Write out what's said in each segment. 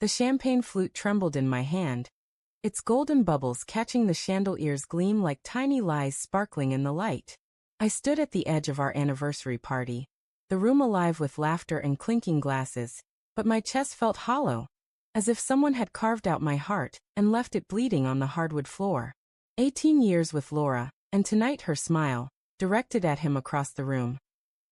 The champagne flute trembled in my hand, its golden bubbles catching the chandelier's gleam like tiny lies sparkling in the light. I stood at the edge of our anniversary party, the room alive with laughter and clinking glasses, but my chest felt hollow, as if someone had carved out my heart and left it bleeding on the hardwood floor. 18 years with Laura, and tonight her smile, directed at him across the room,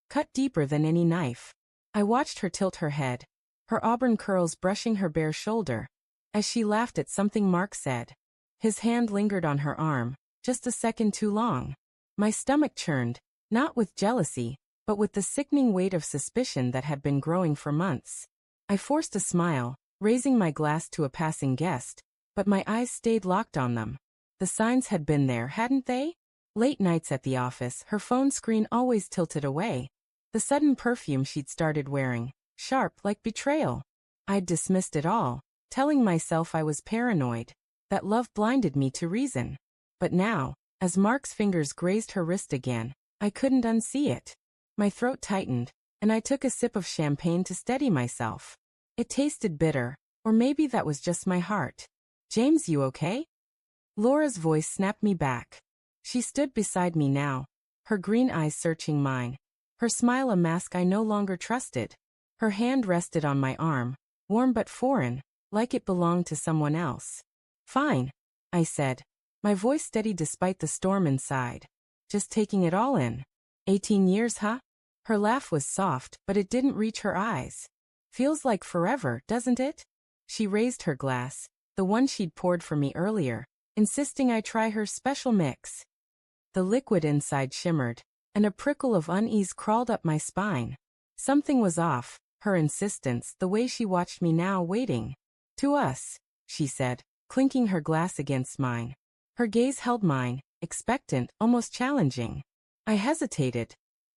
cut deeper than any knife. I watched her tilt her head, her auburn curls brushing her bare shoulder, as she laughed at something Mark said. His hand lingered on her arm, just a second too long. My stomach churned, not with jealousy, but with the sickening weight of suspicion that had been growing for months. I forced a smile, raising my glass to a passing guest, but my eyes stayed locked on them. The signs had been there, hadn't they? Late nights at the office, her phone screen always tilted away. The sudden perfume she'd started wearing, sharp like betrayal. I'd dismissed it all, telling myself I was paranoid, that love blinded me to reason. But now, as Mark's fingers grazed her wrist again, I couldn't unsee it. My throat tightened, and I took a sip of champagne to steady myself. It tasted bitter, or maybe that was just my heart. "James, you okay?" Laura's voice snapped me back. She stood beside me now, her green eyes searching mine, her smile a mask I no longer trusted. Her hand rested on my arm, warm but foreign, like it belonged to someone else. "Fine," I said, my voice steady despite the storm inside. "Just taking it all in. 18 years, huh?" Her laugh was soft, but it didn't reach her eyes. "Feels like forever, doesn't it?" She raised her glass, the one she'd poured for me earlier, insisting I try her special mix. The liquid inside shimmered, and a prickle of unease crawled up my spine. Something was off, her insistence, the way she watched me now waiting. "To us," she said, clinking her glass against mine. Her gaze held mine, expectant, almost challenging. I hesitated,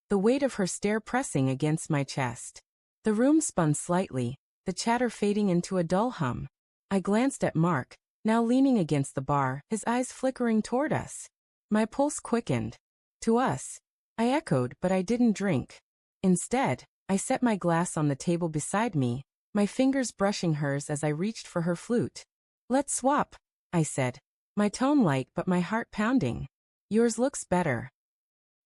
the weight of her stare pressing against my chest. The room spun slightly, the chatter fading into a dull hum. I glanced at Mark, now leaning against the bar, his eyes flickering toward us. My pulse quickened. "To us," I echoed, but I didn't drink. Instead, I set my glass on the table beside me, my fingers brushing hers as I reached for her flute. "Let's swap," I said, my tone light but my heart pounding. "Yours looks better."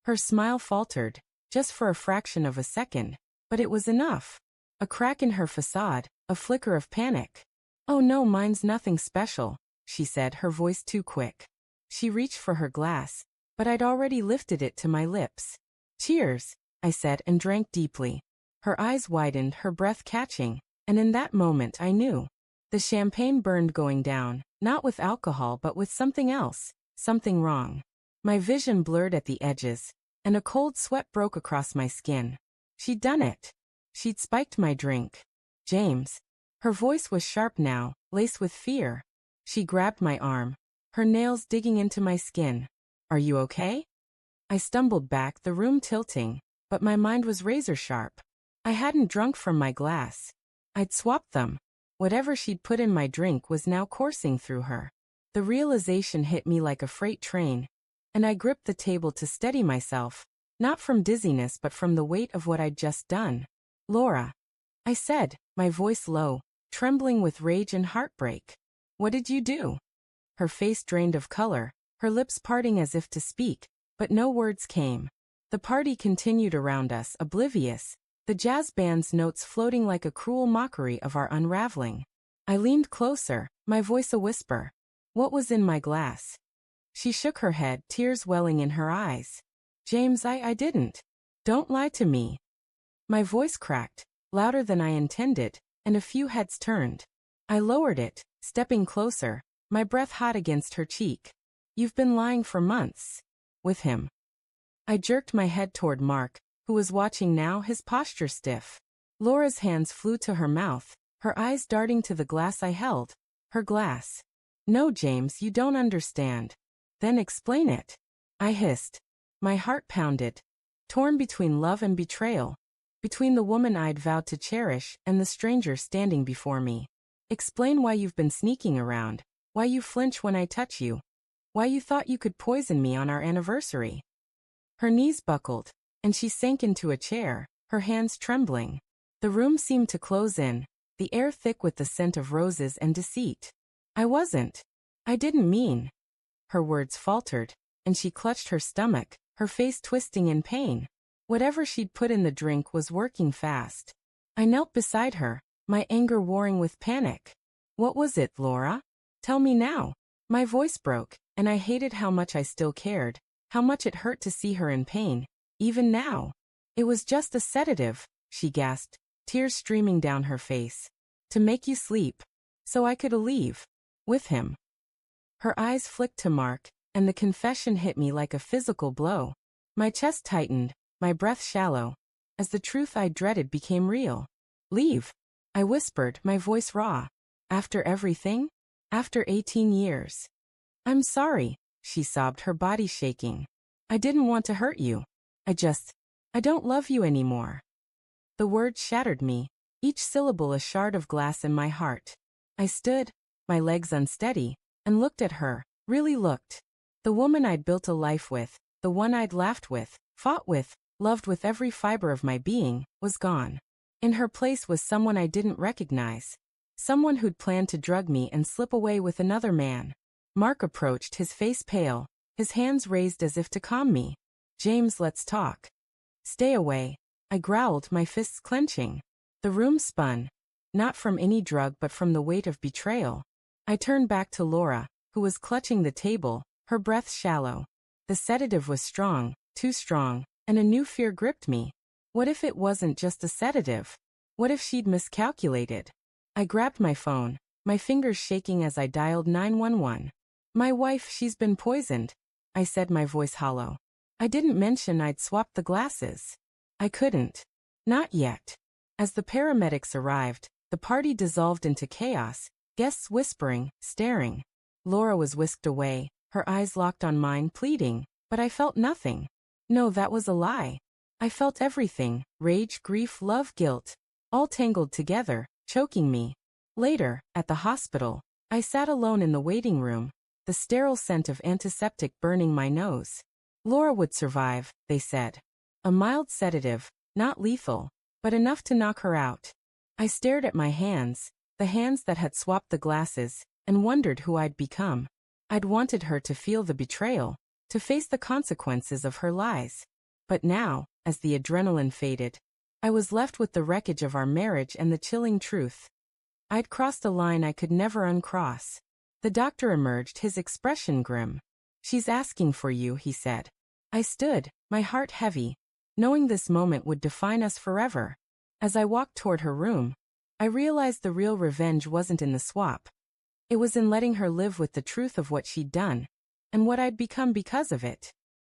Her smile faltered, just for a fraction of a second, but it was enough. A crack in her facade, a flicker of panic. "Oh no, mine's nothing special," she said, her voice too quick. She reached for her glass, but I'd already lifted it to my lips. "Cheers," I said and drank deeply. Her eyes widened, her breath catching, and in that moment I knew. The champagne burned going down, not with alcohol but with something else, something wrong. My vision blurred at the edges, and a cold sweat broke across my skin. She'd done it. She'd spiked my drink. "James." Her voice was sharp now, laced with fear. She grabbed my arm, her nails digging into my skin. "Are you okay?" I stumbled back, the room tilting, but my mind was razor sharp. I hadn't drunk from my glass. I'd swapped them. Whatever she'd put in my drink was now coursing through her. The realization hit me like a freight train, and I gripped the table to steady myself, not from dizziness but from the weight of what I'd just done. "Laura," I said, my voice low, trembling with rage and heartbreak. "What did you do?" Her face drained of color, her lips parting as if to speak, but no words came. The party continued around us, oblivious, the jazz band's notes floating like a cruel mockery of our unraveling. I leaned closer, my voice a whisper. "What was in my glass?" She shook her head, tears welling in her eyes. "James, I didn't. Don't lie to me." My voice cracked, louder than I intended, and a few heads turned. I lowered it, stepping closer, my breath hot against her cheek. "You've been lying for months. With him." I jerked my head toward Mark, who was watching now, his posture stiff. Laura's hands flew to her mouth, her eyes darting to the glass I held. Her glass. "No, James, you don't understand." "Then explain it," I hissed. My heart pounded, torn between love and betrayal, between the woman I'd vowed to cherish and the stranger standing before me. "Explain why you've been sneaking around, why you flinch when I touch you, why you thought you could poison me on our anniversary." Her knees buckled, and she sank into a chair, her hands trembling. The room seemed to close in, the air thick with the scent of roses and deceit. I wasn't. I didn't mean. Her words faltered, and she clutched her stomach, her face twisting in pain. Whatever she'd put in the drink was working fast. I knelt beside her, my anger warring with panic. What was it, Laura? Tell me now. My voice broke, and I hated how much I still cared, how much it hurt to see her in pain, even now. It was just a sedative, she gasped, tears streaming down her face. To make you sleep. So I could leave. With him. Her eyes flicked to Mark, and the confession hit me like a physical blow. My chest tightened, my breath shallow, as the truth I dreaded became real. Leave. I whispered, my voice raw. After everything? After 18 years. I'm sorry, she sobbed, her body shaking. I didn't want to hurt you. I don't love you anymore. The words shattered me, each syllable a shard of glass in my heart. I stood, my legs unsteady, and looked at her, really looked. The woman I'd built a life with, the one I'd laughed with, fought with, loved with every fiber of my being, was gone. In her place was someone I didn't recognize. Someone who'd planned to drug me and slip away with another man. Mark approached, his face pale, his hands raised as if to calm me. James, let's talk. Stay away. I growled, my fists clenching. The room spun. Not from any drug but from the weight of betrayal. I turned back to Laura, who was clutching the table, her breath shallow. The sedative was strong, too strong, and a new fear gripped me. What if it wasn't just a sedative? What if she'd miscalculated? I grabbed my phone, my fingers shaking as I dialed 911. My wife, she's been poisoned, I said, my voice hollow. I didn't mention I'd swapped the glasses. I couldn't. Not yet. As the paramedics arrived, the party dissolved into chaos, guests whispering, staring. Laura was whisked away, her eyes locked on mine, pleading, but I felt nothing. No, that was a lie. I felt everything, rage, grief, love, guilt, all tangled together, choking me. Later, at the hospital, I sat alone in the waiting room, the sterile scent of antiseptic burning my nose. Laura would survive, they said. A mild sedative, not lethal, but enough to knock her out. I stared at my hands, the hands that had swapped the glasses, and wondered who I'd become. I'd wanted her to feel the betrayal, to face the consequences of her lies. But now, as the adrenaline faded, I was left with the wreckage of our marriage and the chilling truth. I'd crossed a line I could never uncross. The doctor emerged, his expression grim. She's asking for you, he said. I stood, my heart heavy, knowing this moment would define us forever. As I walked toward her room, I realized the real revenge wasn't in the swap. It was in letting her live with the truth of what she'd done, and what I'd become because of it.